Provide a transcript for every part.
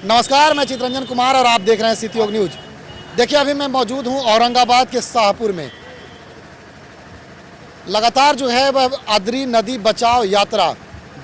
नमस्कार, मैं चितरंजन कुमार और आप देख रहे हैं सिटी योग न्यूज। देखिए, अभी मैं मौजूद हूं औरंगाबाद के शाहपुर में। लगातार जो है वह अदरी नदी बचाओ यात्रा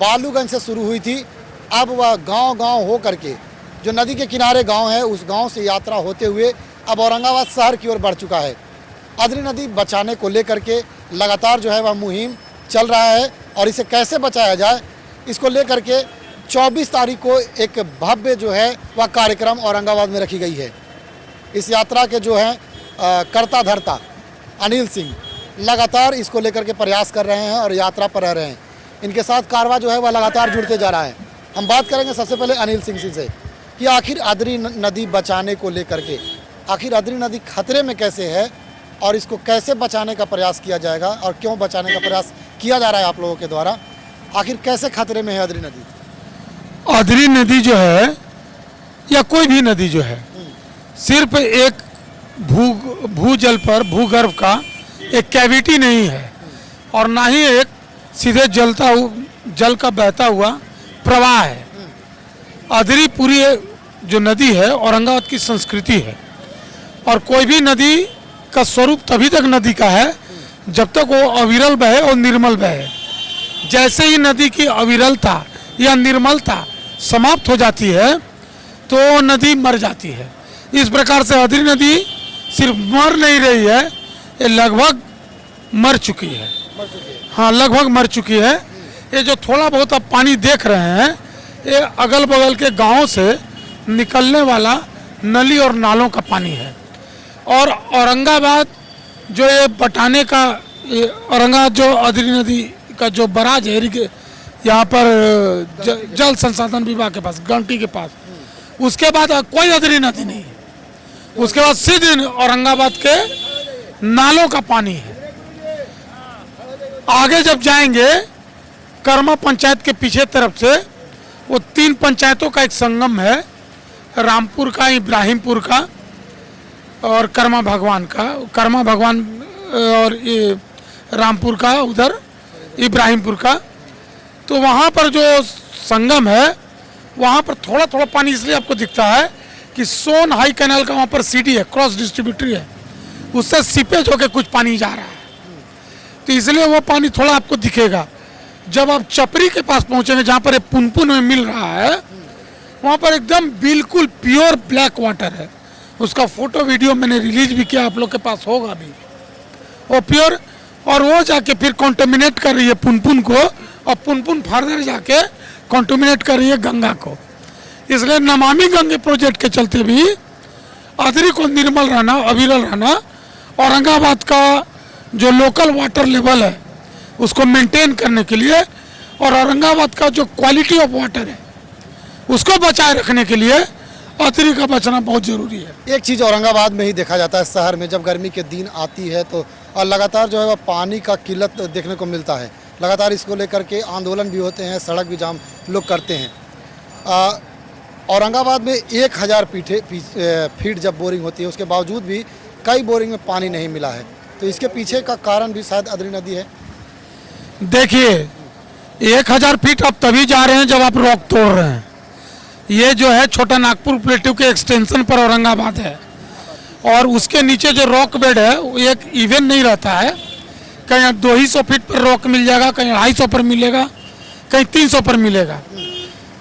बालूगंज से शुरू हुई थी। अब वह गांव-गांव हो करके जो नदी के किनारे गांव है उस गांव से यात्रा होते हुए अब औरंगाबाद शहर की ओर बढ़ चुका है। अदरी नदी बचाने को लेकर के लगातार जो है वह मुहिम चल रहा है और इसे कैसे बचाया जाए इसको लेकर के 24 तारीख को एक भव्य जो है वह कार्यक्रम औरंगाबाद में रखी गई है। इस यात्रा के जो हैं कर्ता धर्ता अनिल सिंह लगातार इसको लेकर के प्रयास कर रहे हैं और यात्रा पर रह रहे हैं। इनके साथ कारवां जो है वह लगातार जुड़ते जा रहा है। हम बात करेंगे सबसे पहले अनिल सिंह से कि आखिर अदरी नदी बचाने को लेकर के आखिर अदरी नदी खतरे में कैसे है और इसको कैसे बचाने का प्रयास किया जाएगा और क्यों बचाने का प्रयास किया जा रहा है आप लोगों के द्वारा। आखिर कैसे खतरे में है अदरी नदी? अदरी नदी जो है या कोई भी नदी जो है सिर्फ एक भूजल पर भूगर्भ का एक कैविटी नहीं है और ना ही एक सीधे जल का बहता हुआ प्रवाह है। अदरी पूरी जो नदी है औरंगाबाद की संस्कृति है और कोई भी नदी का स्वरूप तभी तक नदी का है जब तक वो अविरल बहे और निर्मल बहे। जैसे ही नदी की अविरलता या निर्मलता समाप्त हो जाती है तो नदी मर जाती है। इस प्रकार से अदरी नदी सिर्फ मर नहीं रही है, ये लगभग मर चुकी है। हाँ, लगभग मर चुकी है। ये जो थोड़ा बहुत आप पानी देख रहे हैं ये अगल बगल के गांवों से निकलने वाला नली और नालों का पानी है। और औरंगाबाद जो ये बटाने का औरंगाबाद जो अदरी नदी का जो बराज है यहाँ पर जल संसाधन विभाग के पास गंटी के पास, उसके बाद कोई अदरी नदी नहीं है। उसके बाद सीधे औरंगाबाद के नालों का पानी है। आगे जब जाएंगे कर्मा पंचायत के पीछे तरफ से वो 3 पंचायतों का एक संगम है, रामपुर का, इब्राहिमपुर का और कर्मा भगवान का। कर्मा भगवान और ये रामपुर का, उधर इब्राहिमपुर का। तो वहाँ पर जो संगम है वहाँ पर थोड़ा थोड़ा पानी इसलिए आपको दिखता है कि सोन हाई कैनाल का वहाँ पर सीडी है, क्रॉस डिस्ट्रीब्यूटरी है, उससे सीपेज होकर कुछ पानी जा रहा है तो इसलिए वो पानी थोड़ा आपको दिखेगा। जब आप चपरी के पास पहुँचेंगे जहाँ पर पुनपुन में मिल रहा है वहाँ पर एकदम बिल्कुल प्योर ब्लैक वाटर है। उसका फोटो वीडियो मैंने रिलीज भी किया, आप लोग के पास होगा भी। वो प्योर और वो जाके फिर कॉन्टेमिनेट कर रही है पुनपुन को और पुनपुन फर्दर जाके कॉन्टेमिनेट कर रही है गंगा को। इसलिए नमामि गंगे प्रोजेक्ट के चलते भी अदरी को निर्मल रहना, अविरल रहना, औरंगाबाद का जो लोकल वाटर लेवल है उसको मेंटेन करने के लिए और औरंगाबाद का जो क्वालिटी ऑफ वाटर है उसको बचाए रखने के लिए अदरी का बचना बहुत ज़रूरी है। एक चीज़ औरंगाबाद में ही देखा जाता है शहर में, जब गर्मी के दिन आती है तो और लगातार जो है वह पानी का किल्लत देखने को मिलता है। लगातार इसको लेकर के आंदोलन भी होते हैं, सड़क भी जाम लोग करते हैं। औरंगाबाद में 1000 फीट जब बोरिंग होती है उसके बावजूद भी कई बोरिंग में पानी नहीं मिला है। तो इसके पीछे का कारण भी शायद अदरी नदी है। देखिए, 1000 फीट आप तभी जा रहे हैं जब आप रॉक तोड़ रहे हैं। ये जो है छोटा नागपुर प्लेट्यू के एक्सटेंशन पर औरंगाबाद है और उसके नीचे जो रॉक बेड है वो एक इवन नहीं रहता है। कहीं 200 फीट पर रॉक मिल जाएगा, कहीं 250 पर मिलेगा, कहीं 300 पर मिलेगा।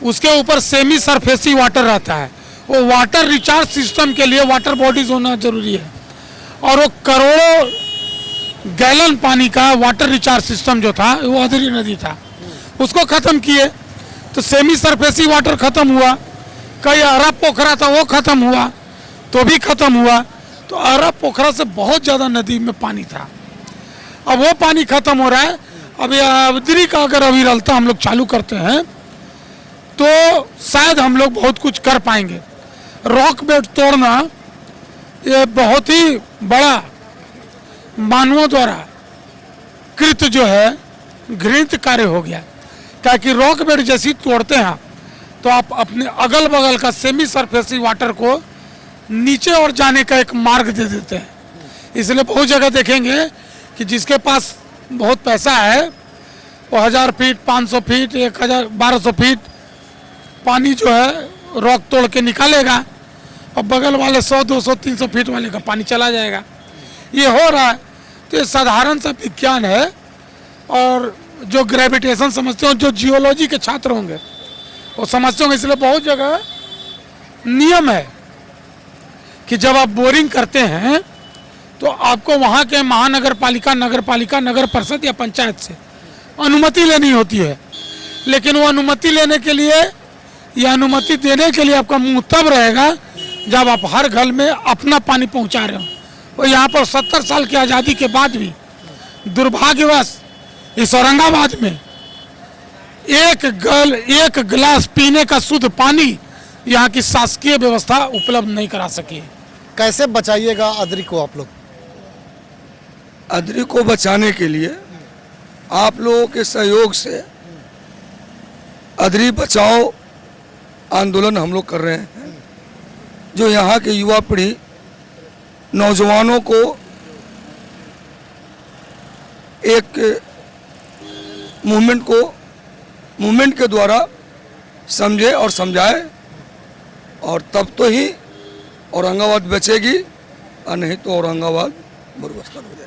उसके ऊपर सेमी सरफेसी वाटर रहता है। वो वाटर रिचार्ज सिस्टम के लिए वाटर बॉडीज होना जरूरी है और वो करोड़ों गैलन पानी का वाटर रिचार्ज सिस्टम जो था वो अदरी नदी था, उसको ख़त्म किए तो सेमी सरफेसी वाटर ख़त्म हुआ। कई अरब पोखरा था वो ख़त्म हुआ तो भी ख़त्म हुआ। तो अरब पोखरा से बहुत ज़्यादा नदी में पानी था, अब वो पानी ख़त्म हो रहा है। अब ये अदरी का अगर अविरलता हम लोग चालू करते हैं तो शायद हम लोग बहुत कुछ कर पाएंगे। रॉक बेड तोड़ना ये बहुत ही बड़ा मानवों द्वारा कृत जो है घृणित कार्य हो गया। क्या कि रॉक बेड जैसी तोड़ते हैं तो आप अपने अगल बगल का सेमी सरफेसी वाटर को नीचे और जाने का एक मार्ग दे देते हैं। इसलिए बहुत जगह देखेंगे कि जिसके पास बहुत पैसा है वो 1000 फीट, 500 फीट, 1000, 1200 फीट पानी जो है रॉक तोड़ के निकालेगा और बगल वाले 100, 200, 300 फीट वाले का पानी चला जाएगा। ये हो रहा है। तो ये साधारण सा विज्ञान है। और जो ग्रेविटेशन समझते हो, जो जियोलॉजी के छात्र होंगे वो समझते होंगे। इसलिए बहुत जगह नियम है कि जब आप बोरिंग करते हैं तो आपको वहाँ के महानगर पालिका, नगर पालिका, नगर परिषद या पंचायत से अनुमति लेनी होती है। लेकिन वो अनुमति लेने के लिए या अनुमति देने के लिए आपका मुंह तब रहेगा जब आप हर घर में अपना पानी पहुंचा रहे हो। और यहाँ पर 70 साल की आज़ादी के बाद भी दुर्भाग्यवश इस औरंगाबाद में एक गिलास पीने का शुद्ध पानी यहाँ की शासकीय व्यवस्था उपलब्ध नहीं करा सकी है। कैसे बचाइएगा अदरी को आप लोग? अदरी को बचाने के लिए आप लोगों के सहयोग से अदरी बचाओ आंदोलन हम लोग कर रहे हैं, जो यहाँ के युवा पीढ़ी नौजवानों को एक मूवमेंट के द्वारा समझे और समझाए, और तब तो ही औरंगाबाद बचेगी, और नहीं तो औरंगाबाद बर्बाद हो जाएगी।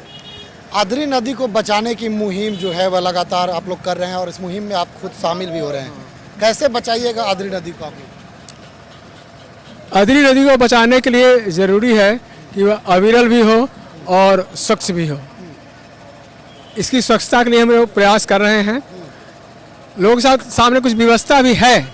अदरी नदी को बचाने की मुहिम जो है वह लगातार आप लोग कर रहे हैं और इस मुहिम में आप खुद शामिल भी हो रहे हैं। कैसे बचाइएगा अदरी नदी को आप लोग? अदरी नदी को बचाने के लिए ज़रूरी है कि वह अविरल भी हो और स्वच्छ भी हो। इसकी स्वच्छता के लिए हम लोग प्रयास कर रहे हैं। लोगों के साथ सामने कुछ व्यवस्था भी है,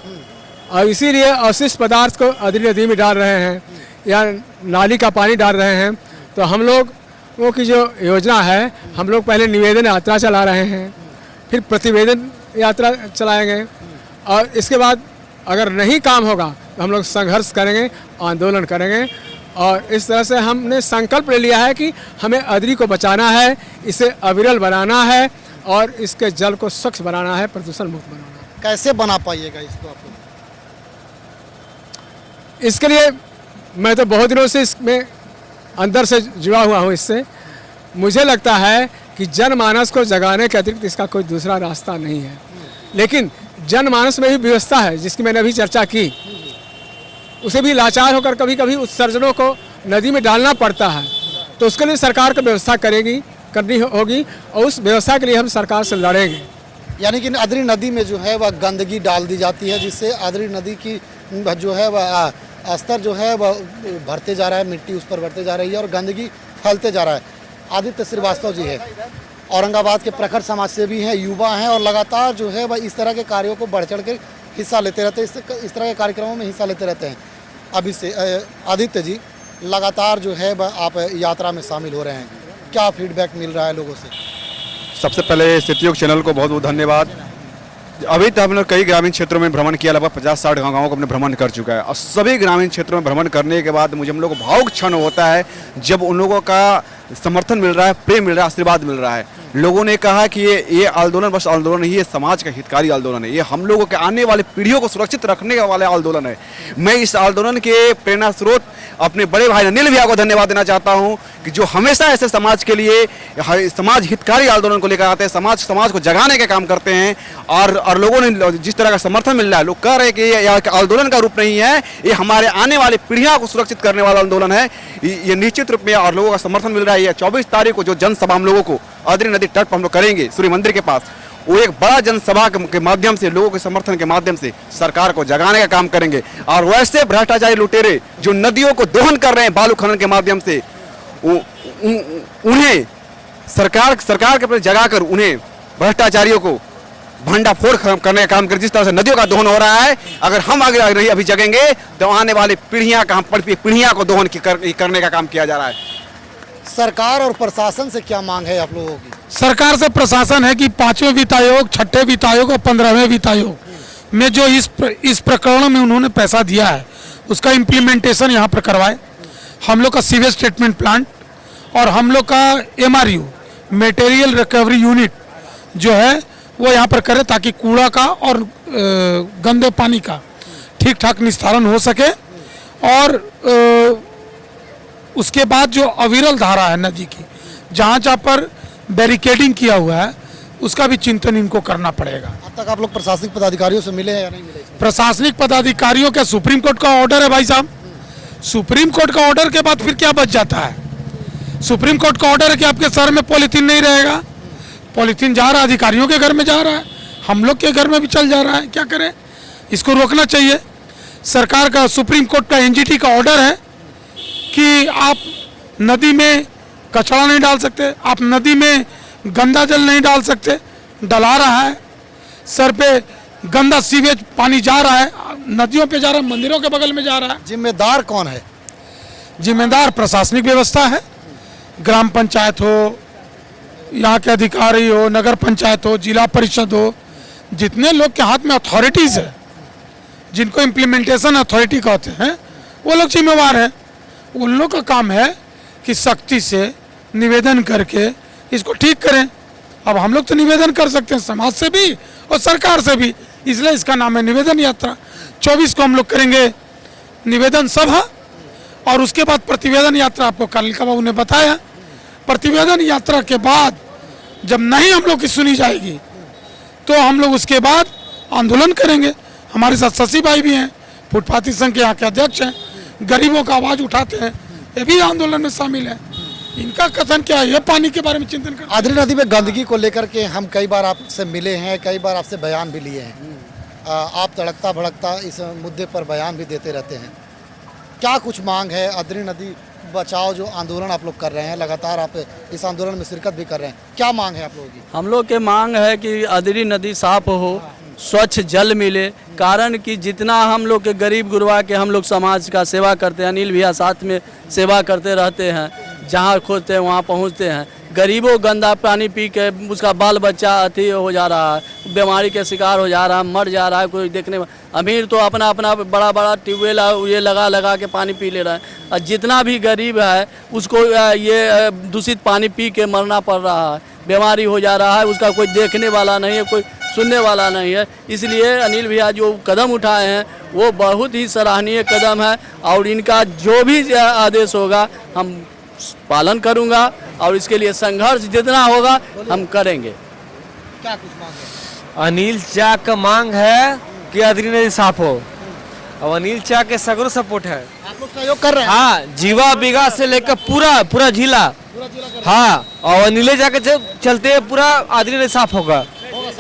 और इसीलिए अवशिष्ट पदार्थ को अदरी नदी में डाल रहे हैं या नाली का पानी डाल रहे हैं। तो हम लोगों की जो योजना है, हम लोग पहले निवेदन यात्रा चला रहे हैं, फिर प्रतिवेदन यात्रा चलाएंगे, और इसके बाद अगर नहीं काम होगा तो हम लोग संघर्ष करेंगे, आंदोलन करेंगे। और इस तरह से हमने संकल्प ले लिया है कि हमें अदरी को बचाना है, इसे अविरल बनाना है और इसके जल को स्वच्छ बनाना है, प्रदूषण मुक्त बनाना है। कैसे बना पाइएगा इसको आप लोग? इसके लिए मैं तो बहुत दिनों से इसमें अंदर से जुड़ा हुआ हूँ। इससे मुझे लगता है कि जनमानस को जगाने के अतिरिक्त इसका कोई दूसरा रास्ता नहीं है। लेकिन जनमानस में भी व्यवस्था है जिसकी मैंने अभी चर्चा की, उसे भी लाचार होकर कभी कभी उत्सर्जनों को नदी में डालना पड़ता है। तो उसके लिए सरकार को व्यवस्था करनी होगी, और उस व्यवस्था के लिए हम सरकार से लड़ेंगे। यानी कि अदरी नदी में जो है वह गंदगी डाल दी जाती है, जिससे अदरी नदी की जो है वह स्तर जो है वह बढ़ते जा रहा है, मिट्टी उस पर बढ़ते जा रही है और गंदगी फैलते जा रहा है। आदित्य श्रीवास्तव जी है, औरंगाबाद के प्रखर समाज सेवी हैं, युवा हैं, और लगातार जो है वह इस तरह के कार्यों को बढ़ चढ़ कर हिस्सा लेते रहते हैं, इस तरह के कार्यक्रमों में हिस्सा लेते रहते हैं। अभी से आदित्य जी, लगातार जो है वह आप यात्रा में शामिल हो रहे हैं, क्या फीडबैक मिल रहा है लोगों से? सबसे पहले सत्ययोग चैनल को बहुत बहुत धन्यवाद। अभी तक हमने कई ग्रामीण क्षेत्रों में भ्रमण किया, लगभग 50-60 गाँवों को हमने भ्रमण कर चुका है, और सभी ग्रामीण क्षेत्रों में भ्रमण करने के बाद मुझे हम लोग को भावुक क्षण होता है जब उन लोगों का समर्थन मिल रहा है, प्रेम मिल रहा है, आशीर्वाद मिल रहा है। लोगों ने कहा कि ये आंदोलन बस आंदोलन नहीं, ये समाज का हितकारी आंदोलन है, ये हम लोगों के आने वाले पीढ़ियों को सुरक्षित रखने वाले आंदोलन है। मैं इस आंदोलन के प्रेरणा स्रोत अपने बड़े भाई अनिल भैया को धन्यवाद देना चाहता हूं कि जो हमेशा ऐसे समाज के लिए, समाज हितकारी आंदोलन को लेकर आते हैं, समाज को जगाने का काम करते हैं। और लोगों ने जिस तरह का समर्थन मिल रहा है, लोग कह रहे हैं कि ये आंदोलन का रूप नहीं है, ये हमारे आने वाली पीढ़ियों को सुरक्षित करने वाला आंदोलन है। ये निश्चित रूप में और लोगों का समर्थन मिल रहा है। 24 तारीख को जो जनसभा हम लोगों को अदरी नदी तट पर हम लोग करेंगे सूर्य मंदिर के पास, वो एक बड़ा जनसभा के माध्यम से, लोगों के समर्थन के माध्यम से सरकार को जगाने का काम करेंगे। और वैसे भ्रष्टाचारी लुटेरे जो नदियों को दोहन कर रहे हैं बालू खनन के माध्यम से, उन्हें सरकार के प्रति जगाकर उन्हें भ्रष्टाचारियों को भंडाफोड़ करने का काम कर। जिस तरह से नदियों का दोहन हो रहा है, अगर हम आगे अभी जगेंगे तो आने वाली पीढ़ियां को दोहन करने का काम किया जा रहा है। सरकार और प्रशासन से क्या मांग है आप लोगों की? सरकार से प्रशासन है कि 5वें वित्त आयोग, 6ठे वित्त आयोग और 15वें वित्त आयोग में जो इस प्रकरण में उन्होंने पैसा दिया है उसका इम्प्लीमेंटेशन यहाँ पर करवाए। हम लोग का सीवेज ट्रीटमेंट प्लांट और हम लोग का MRU मटेरियल रिकवरी यूनिट जो है वो यहाँ पर करें, ताकि कूड़ा का और गंदे पानी का ठीक ठाक निस्तारण हो सके। और उसके बाद जो अविरल धारा है नदी की, जहाँ जहाँ पर बैरिकेडिंग किया हुआ है, उसका भी चिंतन इनको करना पड़ेगा। अब तक आप लोग प्रशासनिक पदाधिकारियों से मिले हैं या नहीं मिले इसमें? प्रशासनिक पदाधिकारियों के सुप्रीम कोर्ट का ऑर्डर है भाई साहब। सुप्रीम कोर्ट का ऑर्डर के बाद फिर क्या बच जाता है? सुप्रीम कोर्ट का ऑर्डर है कि आपके शहर में पॉलीथीन नहीं रहेगा। पॉलीथीन जा रहा है, अधिकारियों के घर में जा रहा है, हम लोग के घर में भी चल जा रहा है। क्या करें? इसको रोकना चाहिए। सरकार का, सुप्रीम कोर्ट का, एनजीटी का ऑर्डर है कि आप नदी में कचरा नहीं डाल सकते, आप नदी में गंदा जल नहीं डाल सकते। डला रहा है, सर पे गंदा सीवेज पानी जा रहा है, नदियों पे जा रहा है, मंदिरों के बगल में जा रहा है। जिम्मेदार कौन है? जिम्मेदार प्रशासनिक व्यवस्था है। ग्राम पंचायत हो, यहाँ के अधिकारी हो, नगर पंचायत हो, जिला परिषद हो, जितने लोग के हाथ में अथॉरिटीज है, जिनको इम्प्लीमेंटेशन अथॉरिटी कहते हैं, वो लोग जिम्मेवार हैं। उन लोग का काम है कि सख्ती से निवेदन करके इसको ठीक करें। अब हम लोग तो निवेदन कर सकते हैं, समाज से भी और सरकार से भी, इसलिए इसका नाम है निवेदन यात्रा। 24 को हम लोग करेंगे निवेदन सभा और उसके बाद प्रतिवेदन यात्रा। आपको कालिका बाबू ने बताया, प्रतिवेदन यात्रा के बाद जब नहीं हम लोग की सुनी जाएगी तो हम लोग उसके बाद आंदोलन करेंगे। हमारे साथ शशि भाई भी हैं, फुटपाथी संघ के यहाँ के अध्यक्ष हैं, गरीबों का आवाज़ उठाते हैं, ये भी आंदोलन में शामिल है। इनका कथन क्या है? ये पानी के बारे में चिंतन करते हैं। आदरी नदी में गंदगी को लेकर के हम कई बार आपसे मिले हैं, कई बार आपसे बयान भी लिए हैं। आप तड़कता भड़कता इस मुद्दे पर बयान भी देते रहते हैं। क्या कुछ मांग है? आदरी नदी बचाओ जो आंदोलन आप लोग कर रहे हैं, लगातार आप इस आंदोलन में शिरकत भी कर रहे हैं, क्या मांग है आप लोगों की? हम लोग के मांग है कि आदरी नदी साफ हो, स्वच्छ जल मिले। कारण कि जितना हम लोग के गरीब गुरबा के हम लोग समाज का सेवा करते हैं, अनिल भैया साथ में सेवा करते रहते हैं, जहाँ खोजते हैं वहाँ पहुँचते हैं। गरीबों गंदा पानी पी के उसका बाल बच्चा अथी हो जा रहा है, बीमारी के शिकार हो जा रहा है, मर जा रहा है। कोई देखने में अमीर तो अपना अपना बड़ा बड़ा ट्यूबवेल ये लगा के पानी पी ले रहा है, और जितना भी गरीब है उसको ये दूषित पानी पी के मरना पड़ रहा है, बीमारी हो जा रहा है। उसका कोई देखने वाला नहीं है, कोई सुनने वाला नहीं है। इसलिए अनिल भैया जो कदम उठाए हैं वो बहुत ही सराहनीय कदम है, और इनका जो भी आदेश होगा हम पालन करूंगा, और इसके लिए संघर्ष जितना होगा हम करेंगे। क्या कुछ मांग है? अनिल चा का मांग है कि आदरी नदी साफ हो, और अनिल चा के सगरो सपोर्ट है। आप लोग सहयोग कर रहे हैं? हाँ, जीवा बीघा से लेकर पूरा जिला, हाँ, और अनिल चा के चलते पूरा आदरी नदी साफ होगा।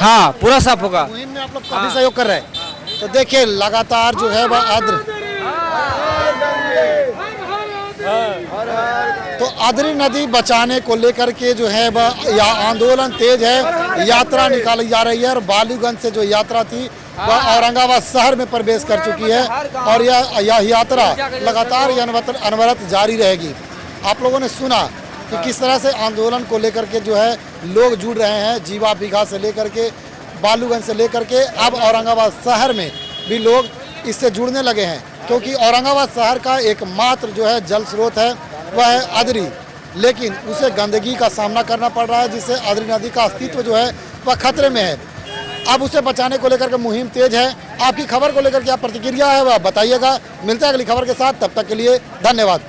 हाँ, पूरा साफ होगा। मुहिम में आप लोग काफी सहयोग कर रहे हैं। तो देखिए लगातार जो है वह आदरी नदी बचाने को लेकर के जो है वह आंदोलन तेज है, यात्रा निकाली जा रही है। और बालूगंज से जो यात्रा थी वह औरंगाबाद शहर में प्रवेश कर चुकी है, और यह यात्रा लगातार अनवरत जारी रहेगी। आप लोगों ने सुना कि किस तरह से आंदोलन को लेकर के जो है लोग जुड़ रहे हैं, जीवा बीघा से लेकर के, बालूगंज से लेकर के, अब औरंगाबाद शहर में भी लोग इससे जुड़ने लगे हैं। क्योंकि औरंगाबाद शहर का एकमात्र जो है जल स्रोत है वह है आदरी, लेकिन उसे गंदगी का सामना करना पड़ रहा है, जिससे आदरी नदी का अस्तित्व जो है वह खतरे में है। अब उसे बचाने को लेकर के मुहिम तेज है। आपकी खबर को लेकर क्या प्रतिक्रिया है वह बताइएगा। मिलते हैं अगली खबर के साथ, तब तक के लिए धन्यवाद।